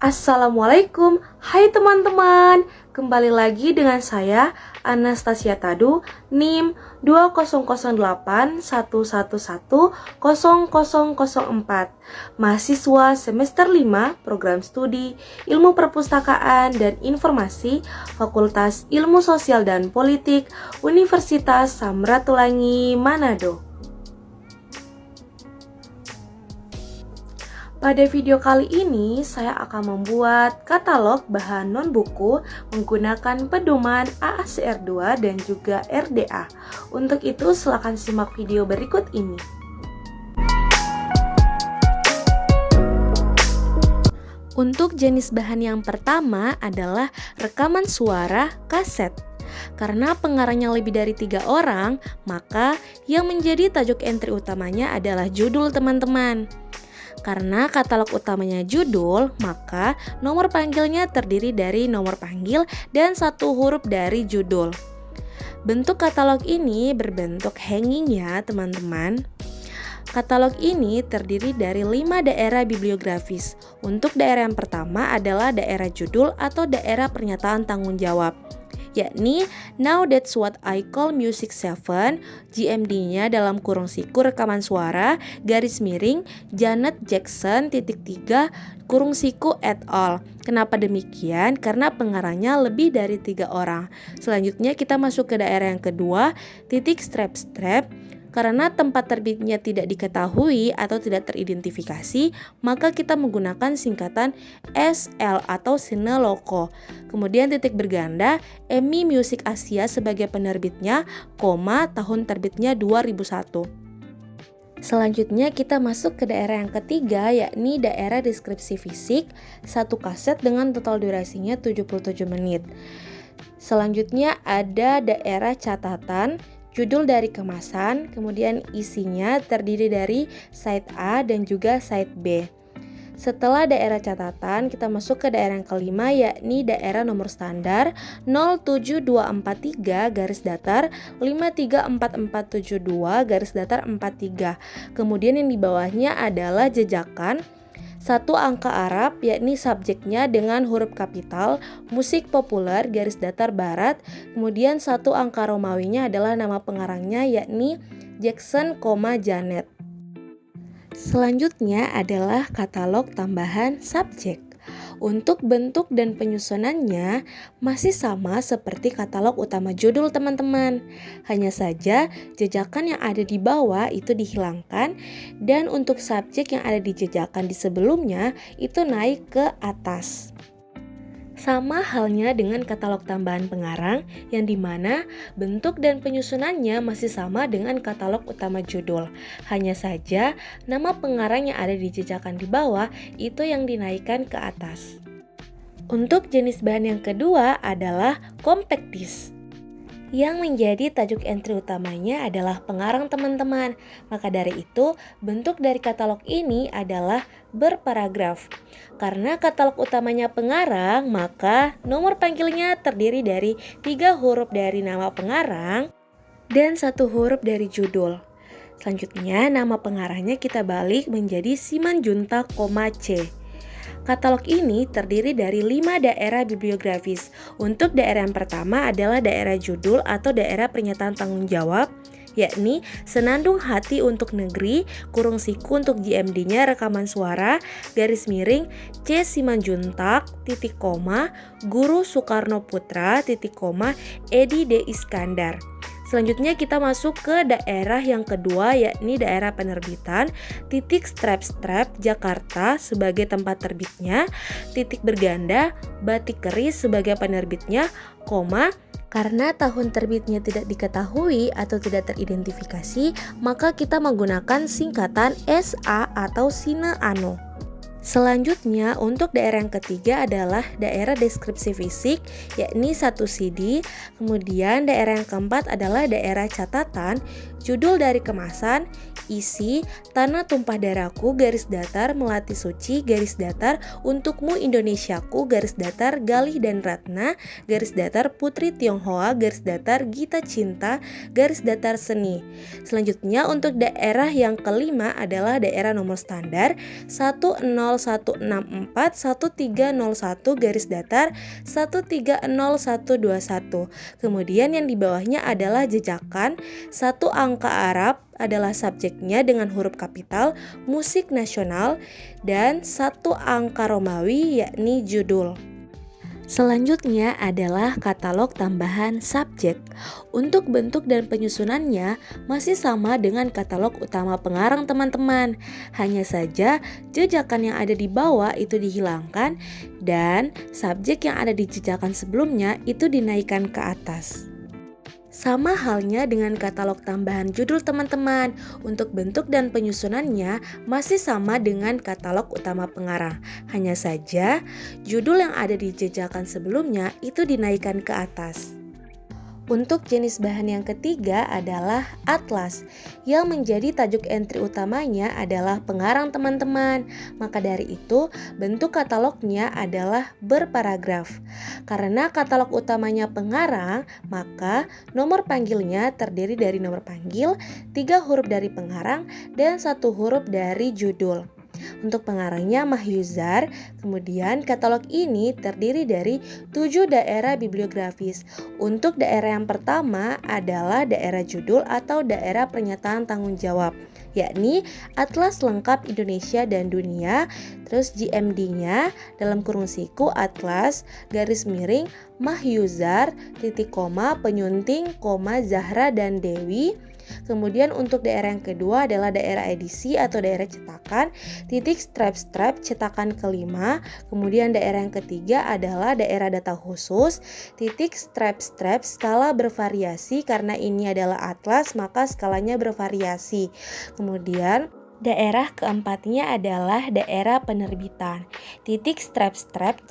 Assalamualaikum, hai teman-teman. Kembali lagi dengan saya Anastasia Tadu, NIM 200811100004, mahasiswa semester 5 Program Studi Ilmu Perpustakaan dan Informasi Fakultas Ilmu Sosial dan Politik Universitas Samratulangi, Manado. Pada video kali ini, saya akan membuat katalog bahan non-buku menggunakan pedoman AACR2 dan juga RDA. Untuk itu, silakan simak video berikut ini. Untuk jenis bahan yang pertama adalah rekaman suara kaset. Karena pengarangnya lebih dari 3 orang, maka yang menjadi tajuk entry utamanya adalah judul teman-teman. Karena katalog utamanya judul, maka nomor panggilnya terdiri dari nomor panggil dan 1 huruf dari judul. Bentuk katalog ini berbentuk hanging ya teman-teman. Katalog ini terdiri dari 5 daerah bibliografis. Untuk daerah yang pertama adalah daerah judul atau daerah pernyataan tanggung jawab, yakni Now That's What I Call Music 7, GMD-nya dalam kurung siku rekaman suara, garis miring, Janet Jackson, .3, kurung siku et al. Kenapa demikian? Karena pengarangnya lebih dari 3 orang. Selanjutnya kita masuk ke daerah yang kedua, strap. Karena tempat terbitnya tidak diketahui atau tidak teridentifikasi, maka kita menggunakan singkatan SL atau Sine Loco. Kemudian titik berganda, EMI Music Asia sebagai penerbitnya, tahun terbitnya 2001. Selanjutnya kita masuk ke daerah yang ketiga, yakni daerah deskripsi fisik, 1 kaset dengan total durasinya 77 menit. Selanjutnya ada daerah catatan, judul dari kemasan, kemudian isinya terdiri dari side A dan juga side B. Setelah daerah catatan, kita masuk ke daerah yang kelima, yakni daerah nomor standar 07243 garis datar 534472 garis datar 43. Kemudian yang di bawahnya adalah jejakan 1 angka Arab, yakni subjeknya dengan huruf kapital, musik populer garis datar barat. Kemudian 1 angka Romawinya adalah nama pengarangnya, yakni Jackson, Janet. Selanjutnya adalah katalog tambahan subjek. Untuk bentuk dan penyusunannya masih sama seperti katalog utama judul teman-teman. Hanya saja jejakan yang ada di bawah itu dihilangkan dan untuk subjek yang ada di jejakan di sebelumnya itu naik ke atas. Sama halnya dengan katalog tambahan pengarang yang dimana bentuk dan penyusunannya masih sama dengan katalog utama judul. Hanya saja nama pengarang yang ada di jejakan di bawah itu yang dinaikkan ke atas. Untuk jenis bahan yang kedua adalah compact disc. Yang menjadi tajuk entry utamanya adalah pengarang teman-teman. Maka dari itu, bentuk dari katalog ini adalah berparagraf. Karena katalog utamanya pengarang, maka nomor panggilnya terdiri dari 3 huruf dari nama pengarang dan 1 huruf dari judul. Selanjutnya, nama pengarangnya kita balik menjadi Simanjuntak, C. Katalog ini terdiri dari 5 daerah bibliografis. Untuk daerah yang pertama adalah daerah judul atau daerah pernyataan tanggung jawab, yakni Senandung Hati untuk Negeri, kurung siku untuk GMD-nya rekaman suara, garis miring, C. Simanjuntak, Guru Soekarno Putra, Edi D. Iskandar. Selanjutnya kita masuk ke daerah yang kedua, yakni daerah penerbitan, strap Jakarta sebagai tempat terbitnya, titik berganda, Batik Keris sebagai penerbitnya, karena tahun terbitnya tidak diketahui atau tidak teridentifikasi, maka kita menggunakan singkatan SA atau Sine Ano. Selanjutnya untuk daerah yang ketiga adalah daerah deskripsi fisik, yakni 1 CD. Kemudian daerah yang keempat adalah daerah catatan, judul dari kemasan, isi, tanah tumpah darahku, garis datar, melati suci, garis datar, untukmu Indonesiaku, garis datar, Galih dan Ratna, garis datar, Putri Tionghoa, garis datar, Gita Cinta, garis datar seni. Selanjutnya untuk daerah yang kelima adalah daerah nomor standar 10 1301 garis datar 130121. Kemudian yang di bawahnya adalah jejakan. Satu angka Arab adalah subjeknya dengan huruf kapital, musik nasional, dan satu angka Romawi yakni judul. Selanjutnya adalah katalog tambahan subjek. Untuk bentuk dan penyusunannya masih sama dengan katalog utama pengarang teman-teman. Hanya saja jejakan yang ada di bawah itu dihilangkan dan subjek yang ada di jejakan sebelumnya itu dinaikkan ke atas. Sama halnya dengan katalog tambahan judul teman-teman. Untuk bentuk dan penyusunannya masih sama dengan katalog utama pengarang. Hanya saja judul yang ada di jejakan sebelumnya itu dinaikkan ke atas. Untuk jenis bahan yang ketiga adalah atlas, yang menjadi tajuk entry utamanya adalah pengarang teman-teman. Maka dari itu, bentuk katalognya adalah berparagraf. Karena katalog utamanya pengarang, maka nomor panggilnya terdiri dari nomor panggil, 3 huruf dari pengarang, dan 1 huruf dari judul. Untuk pengarangnya Mahyuzar, kemudian katalog ini terdiri dari 7 daerah bibliografis. Untuk daerah yang pertama adalah daerah judul atau daerah pernyataan tanggung jawab, yakni Atlas Lengkap Indonesia dan Dunia, terus GMD-nya dalam kurung siku Atlas, garis miring, Mahyuzar, titik koma, penyunting, koma, Zahra dan Dewi. Kemudian untuk daerah yang kedua adalah daerah edisi atau daerah cetakan, titik strap cetakan kelima. Kemudian daerah yang ketiga adalah daerah data khusus, titik strap skala bervariasi. Karena ini adalah atlas maka skalanya bervariasi. Kemudian daerah keempatnya adalah daerah penerbitan. Titik strap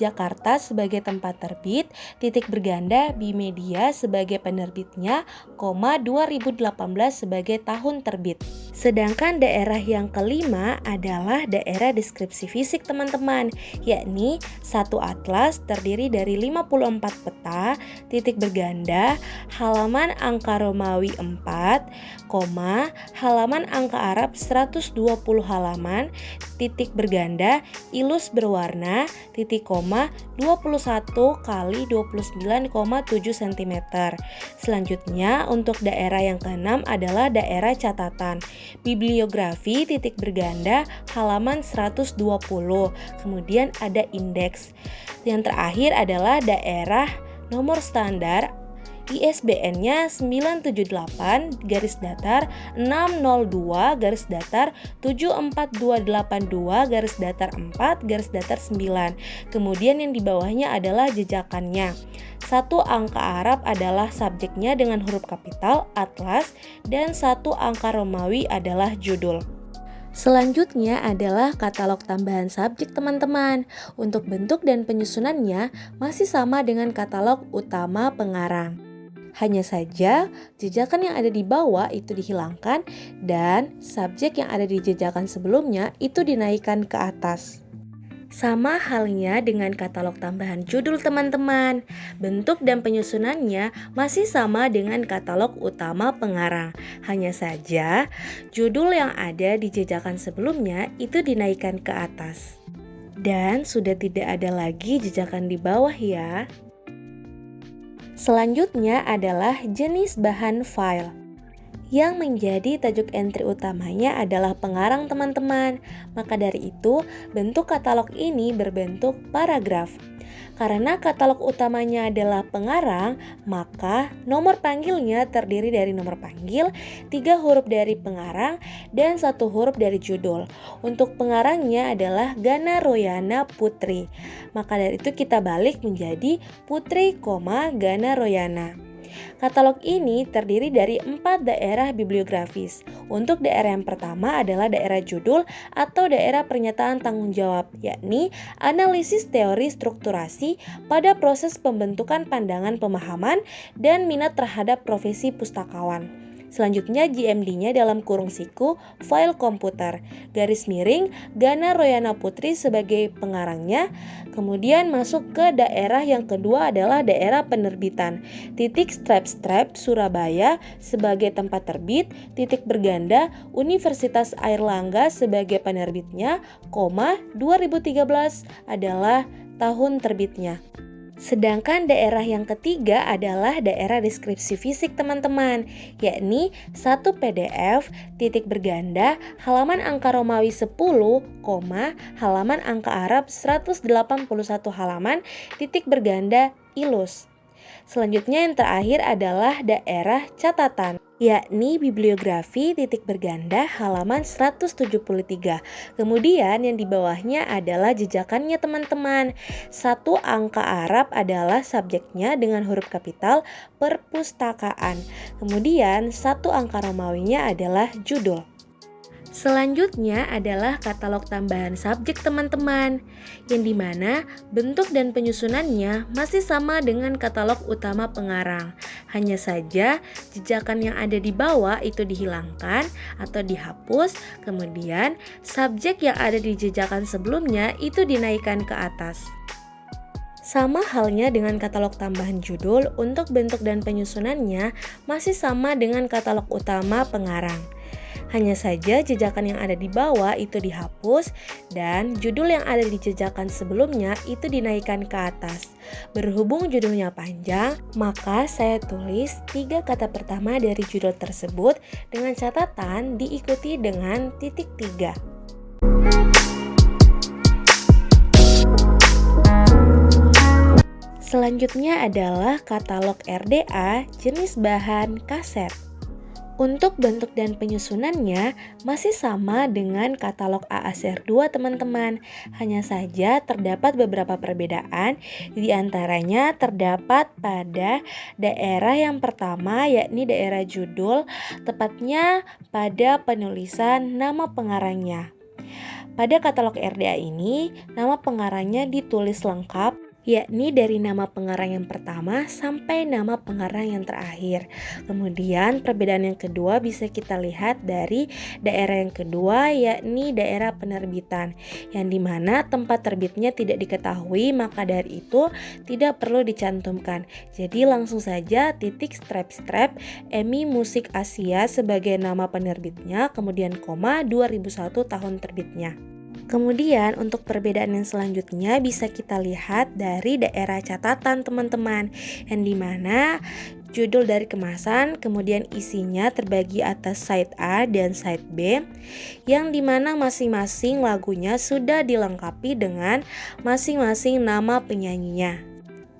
Jakarta sebagai tempat terbit, titik berganda Bimedia sebagai penerbitnya, 2018 sebagai tahun terbit. Sedangkan daerah yang kelima adalah daerah deskripsi fisik teman-teman, yakni satu atlas terdiri dari 54 peta, titik berganda, halaman angka Romawi 4, halaman angka Arab 120 halaman, titik berganda, ilus berwarna, titik koma, 21 kali 29,7 cm. Selanjutnya untuk daerah yang keenam adalah daerah catatan. Bibliografi titik berganda halaman 120. Kemudian ada indeks. Yang terakhir adalah daerah nomor standar. ISBN-nya 978 garis datar 602 garis datar 74282 garis datar 4 garis datar 9. Kemudian yang di bawahnya adalah jejakannya. Satu angka Arab adalah subjeknya dengan huruf kapital atlas dan satu angka Romawi adalah judul. Selanjutnya adalah katalog tambahan subjek teman-teman. Untuk bentuk dan penyusunannya masih sama dengan katalog utama pengarang. Hanya saja jejakan yang ada di bawah itu dihilangkan dan subjek yang ada di jejakan sebelumnya itu dinaikkan ke atas. Sama halnya dengan katalog tambahan judul teman-teman. Bentuk dan penyusunannya masih sama dengan katalog utama pengarang. Hanya saja judul yang ada di jejakan sebelumnya itu dinaikkan ke atas. Dan sudah tidak ada lagi jejakan di bawah ya. Selanjutnya adalah jenis bahan file. Yang menjadi tajuk entry utamanya adalah pengarang teman-teman. Maka dari itu, bentuk katalog ini berbentuk paragraf. Karena katalog utamanya adalah pengarang, maka nomor panggilnya terdiri dari nomor panggil, 3 huruf dari pengarang, dan 1 huruf dari judul. Untuk pengarangnya adalah Gana Royana Putri. Maka dari itu kita balik menjadi Putri, Gana Royana. Katalog ini terdiri dari 4 daerah bibliografis. Untuk daerah yang pertama adalah daerah judul atau daerah pernyataan tanggung jawab, yakni analisis teori strukturasi pada proses pembentukan pandangan pemahaman dan minat terhadap profesi pustakawan. Selanjutnya GMD-nya dalam kurung siku file komputer, garis miring Gana Royana Putri sebagai pengarangnya. Kemudian masuk ke daerah yang kedua adalah daerah penerbitan. Titik strap Surabaya sebagai tempat terbit, titik berganda Universitas Airlangga sebagai penerbitnya, 2013 adalah tahun terbitnya. Sedangkan daerah yang ketiga adalah daerah deskripsi fisik teman-teman, yakni 1 PDF, titik berganda, halaman angka Romawi 10, halaman angka Arab 181 halaman, titik berganda, ilus. Selanjutnya yang terakhir adalah daerah catatan, yakni bibliografi titik berganda halaman 173. Kemudian yang di bawahnya adalah jejakannya teman-teman. 1 angka Arab adalah subjeknya dengan huruf kapital perpustakaan. Kemudian 1 angka Romawinya adalah judul. Selanjutnya adalah katalog tambahan subjek teman-teman, yang dimana bentuk dan penyusunannya masih sama dengan katalog utama pengarang. Hanya saja jejakan yang ada di bawah itu dihilangkan atau dihapus, kemudian subjek yang ada di jejakan sebelumnya itu dinaikkan ke atas. Sama halnya dengan katalog tambahan judul, untuk bentuk dan penyusunannya masih sama dengan katalog utama pengarang. Hanya saja jejakan yang ada di bawah itu dihapus dan judul yang ada di jejakan sebelumnya itu dinaikkan ke atas. Berhubung judulnya panjang, maka saya tulis 3 kata pertama dari judul tersebut dengan catatan diikuti dengan titik 3. Selanjutnya adalah katalog RDA jenis bahan kaset. Untuk bentuk dan penyusunannya masih sama dengan katalog AACR2 teman-teman. Hanya saja terdapat beberapa perbedaan, di antaranya terdapat pada daerah yang pertama yakni daerah judul, tepatnya pada penulisan nama pengarangnya. Pada katalog RDA ini, nama pengarangnya ditulis lengkap, yakni dari nama pengarang yang pertama sampai nama pengarang yang terakhir. Kemudian perbedaan yang kedua bisa kita lihat dari daerah yang kedua, yakni daerah penerbitan, yang dimana tempat terbitnya tidak diketahui, maka dari itu tidak perlu dicantumkan. Jadi langsung saja titik strap EMI Musik Asia sebagai nama penerbitnya, kemudian 2001 tahun terbitnya. Kemudian untuk perbedaan yang selanjutnya bisa kita lihat dari daerah catatan teman-teman, yang dimana judul dari kemasan kemudian isinya terbagi atas side A dan side B, yang dimana masing-masing lagunya sudah dilengkapi dengan masing-masing nama penyanyinya.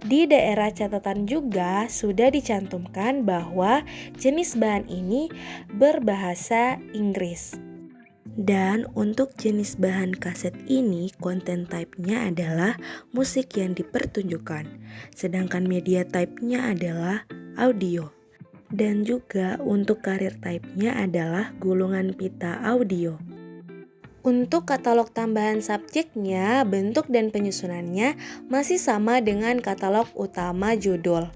Di daerah catatan juga sudah dicantumkan bahwa jenis bahan ini berbahasa Inggris. Dan untuk jenis bahan kaset ini, konten type-nya adalah musik yang dipertunjukkan, sedangkan media type-nya adalah audio. Dan juga untuk karir type-nya adalah gulungan pita audio. Untuk katalog tambahan subjeknya, bentuk dan penyusunannya masih sama dengan katalog utama judul.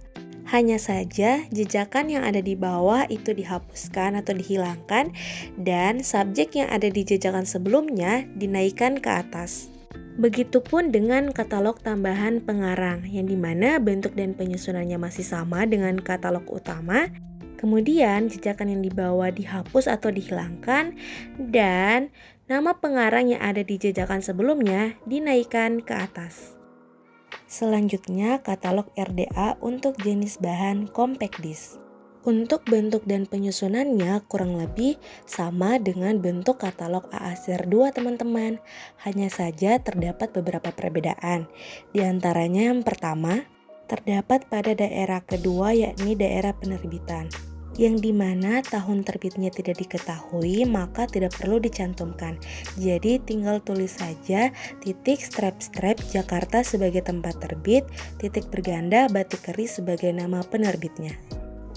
Hanya saja jejakan yang ada di bawah itu dihapuskan atau dihilangkan dan subjek yang ada di jejakan sebelumnya dinaikkan ke atas. Begitupun dengan katalog tambahan pengarang, yang dimana bentuk dan penyusunannya masih sama dengan katalog utama. Kemudian jejakan yang di bawah dihapus atau dihilangkan dan nama pengarang yang ada di jejakan sebelumnya dinaikkan ke atas. Selanjutnya katalog RDA untuk jenis bahan compact disc. Untuk bentuk dan penyusunannya kurang lebih sama dengan bentuk katalog AACR2 teman-teman. Hanya saja terdapat beberapa perbedaan. Di antaranya yang pertama, terdapat pada daerah kedua yakni daerah penerbitan, yang dimana tahun terbitnya tidak diketahui maka tidak perlu dicantumkan. Jadi tinggal tulis saja titik strap Jakarta sebagai tempat terbit, titik berganda Batik Keris sebagai nama penerbitnya.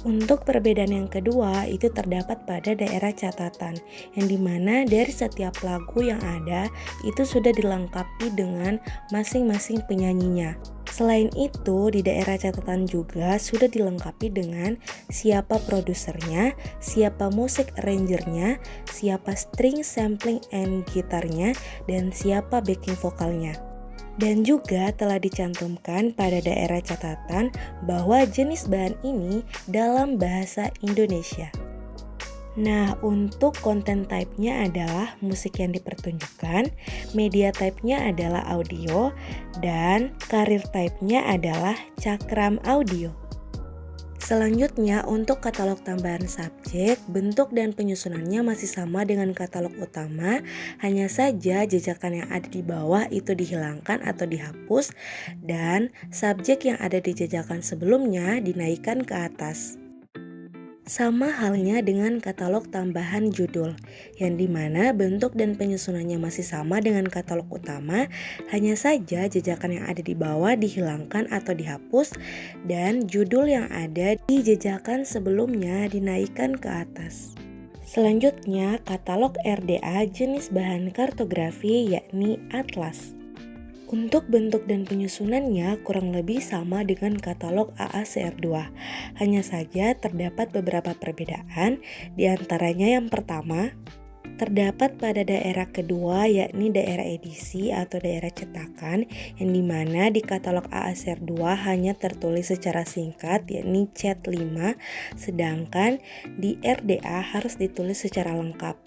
Untuk perbedaan yang kedua itu terdapat pada daerah catatan, yang dimana dari setiap lagu yang ada itu sudah dilengkapi dengan masing-masing penyanyinya. Selain itu, di daerah catatan juga sudah dilengkapi dengan siapa produsernya, siapa musik arrangernya, siapa string, sampling, and gitarnya, dan siapa backing vokalnya. Dan juga telah dicantumkan pada daerah catatan bahwa jenis bahan ini dalam bahasa Indonesia. Nah, untuk konten type-nya adalah musik yang dipertunjukkan, media type-nya adalah audio, dan karir type-nya adalah cakram audio. Selanjutnya, untuk katalog tambahan subjek, bentuk dan penyusunannya masih sama dengan katalog utama, hanya saja jejakan yang ada di bawah itu dihilangkan atau dihapus, dan subjek yang ada di jejakan sebelumnya dinaikkan ke atas. Sama halnya dengan katalog tambahan judul, yang dimana bentuk dan penyusunannya masih sama dengan katalog utama, hanya saja jejakan yang ada di bawah dihilangkan atau dihapus, dan judul yang ada di jejakan sebelumnya dinaikkan ke atas. Selanjutnya, katalog RDA jenis bahan kartografi yakni atlas. Untuk bentuk dan penyusunannya kurang lebih sama dengan katalog AACR2. Hanya saja terdapat beberapa perbedaan, di antaranya yang pertama, terdapat pada daerah kedua yakni daerah edisi atau daerah cetakan, yang dimana di katalog AACR2 hanya tertulis secara singkat yakni cet 5, sedangkan di RDA harus ditulis secara lengkap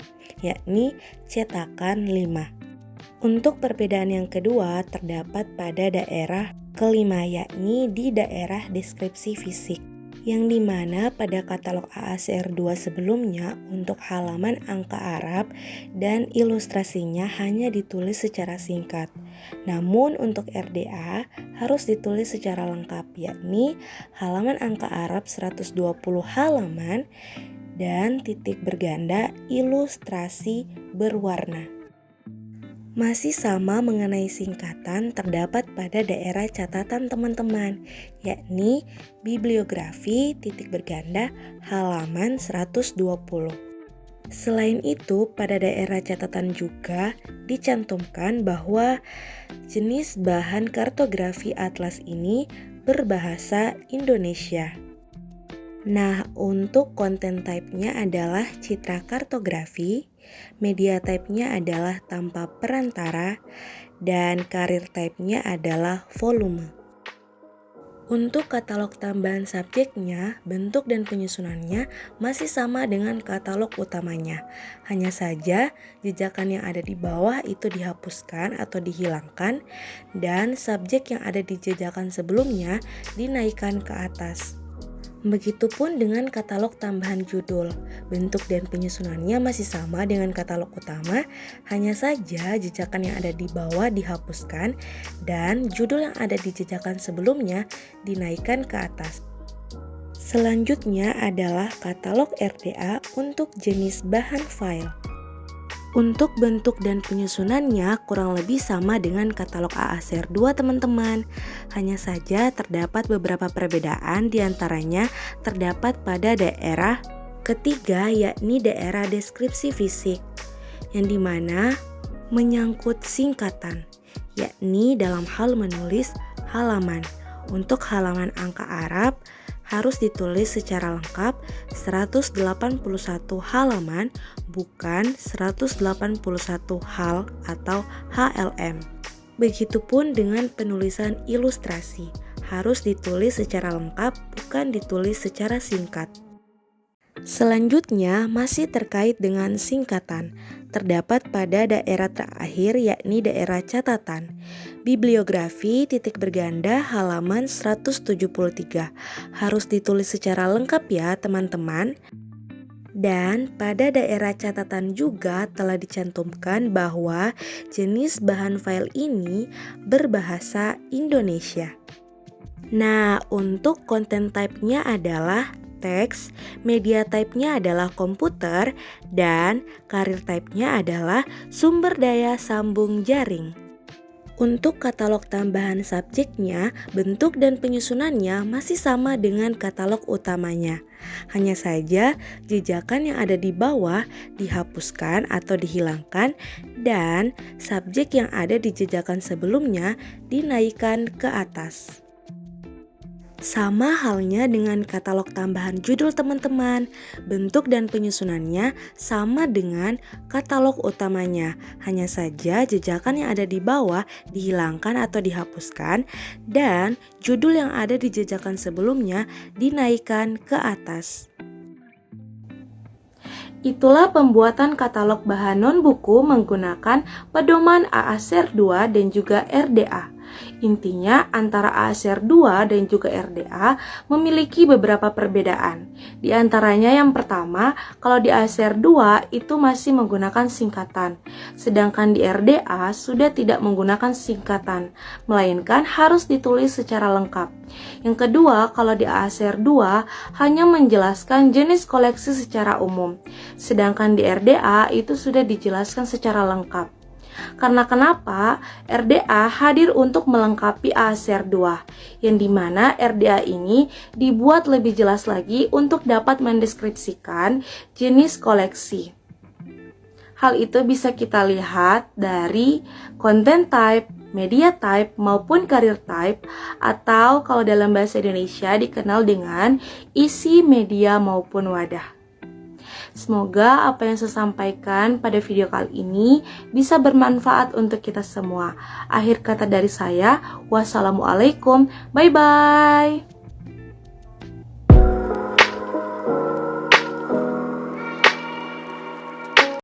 yakni cetakan 5. Untuk perbedaan yang kedua terdapat pada daerah kelima yakni di daerah deskripsi fisik, yang dimana pada katalog AACR2 sebelumnya untuk halaman angka Arab dan ilustrasinya hanya ditulis secara singkat. Namun untuk RDA harus ditulis secara lengkap yakni halaman angka Arab 120 halaman dan titik berganda ilustrasi berwarna. Masih sama mengenai singkatan terdapat pada daerah catatan teman-teman, yakni bibliografi titik berganda halaman 120. Selain itu, pada daerah catatan juga dicantumkan bahwa jenis bahan kartografi atlas ini berbahasa Indonesia. Nah, untuk konten type-nya adalah citra kartografi, media type-nya adalah tanpa perantara, dan karir type-nya adalah volume. Untuk katalog tambahan subjeknya, bentuk dan penyusunannya masih sama dengan katalog utamanya. Hanya saja jejakan yang ada di bawah itu dihapuskan atau dihilangkan, dan subjek yang ada di jejakan sebelumnya dinaikkan ke atas. Begitupun dengan katalog tambahan judul, bentuk dan penyusunannya masih sama dengan katalog utama, hanya saja jejakan yang ada di bawah dihapuskan dan judul yang ada di jejakan sebelumnya dinaikkan ke atas. Selanjutnya adalah katalog RDA untuk jenis bahan file. Untuk bentuk dan penyusunannya kurang lebih sama dengan katalog AACR2 teman-teman. Hanya saja terdapat beberapa perbedaan, diantaranya terdapat pada daerah ketiga yakni daerah deskripsi fisik, yang dimana menyangkut singkatan, yakni dalam hal menulis halaman. Untuk halaman angka Arab harus ditulis secara lengkap 181 halaman, bukan 181 hal atau HLM. Begitupun dengan penulisan ilustrasi, harus ditulis secara lengkap, bukan ditulis secara singkat. Selanjutnya masih terkait dengan singkatan, terdapat pada daerah terakhir yakni daerah catatan. Bibliografi titik berganda halaman 173 harus ditulis secara lengkap ya teman-teman. Dan pada daerah catatan juga telah dicantumkan bahwa jenis bahan file ini berbahasa Indonesia. Nah, untuk konten type-nya adalah teks, media type-nya adalah komputer, dan karir type-nya adalah sumber daya sambung jaring. Untuk katalog tambahan subjeknya, bentuk dan penyusunannya masih sama dengan katalog utamanya. Hanya saja, jejakan yang ada di bawah dihapuskan atau dihilangkan dan subjek yang ada di jejakan sebelumnya dinaikkan ke atas. Sama halnya dengan katalog tambahan judul teman-teman, bentuk dan penyusunannya sama dengan katalog utamanya. Hanya saja jejakan yang ada di bawah dihilangkan atau dihapuskan dan judul yang ada di jejakan sebelumnya dinaikkan ke atas. Itulah pembuatan katalog bahan non-buku menggunakan pedoman AASR 2 dan juga RDA. Intinya antara AASR 2 dan juga RDA memiliki beberapa perbedaan. Di antaranya yang pertama, kalau di AASR 2 itu masih menggunakan singkatan, sedangkan di RDA sudah tidak menggunakan singkatan, melainkan harus ditulis secara lengkap. Yang kedua, kalau di AASR 2 hanya menjelaskan jenis koleksi secara umum, sedangkan di RDA itu sudah dijelaskan secara lengkap. Karena kenapa? RDA hadir untuk melengkapi AASR 2, yang dimana RDA ini dibuat lebih jelas lagi untuk dapat mendeskripsikan jenis koleksi. Hal itu bisa kita lihat dari content type, media type, maupun career type, atau kalau dalam bahasa Indonesia dikenal dengan isi media maupun wadah. Semoga apa yang saya sampaikan pada video kali ini bisa bermanfaat untuk kita semua. Akhir kata dari saya, wassalamualaikum, bye-bye.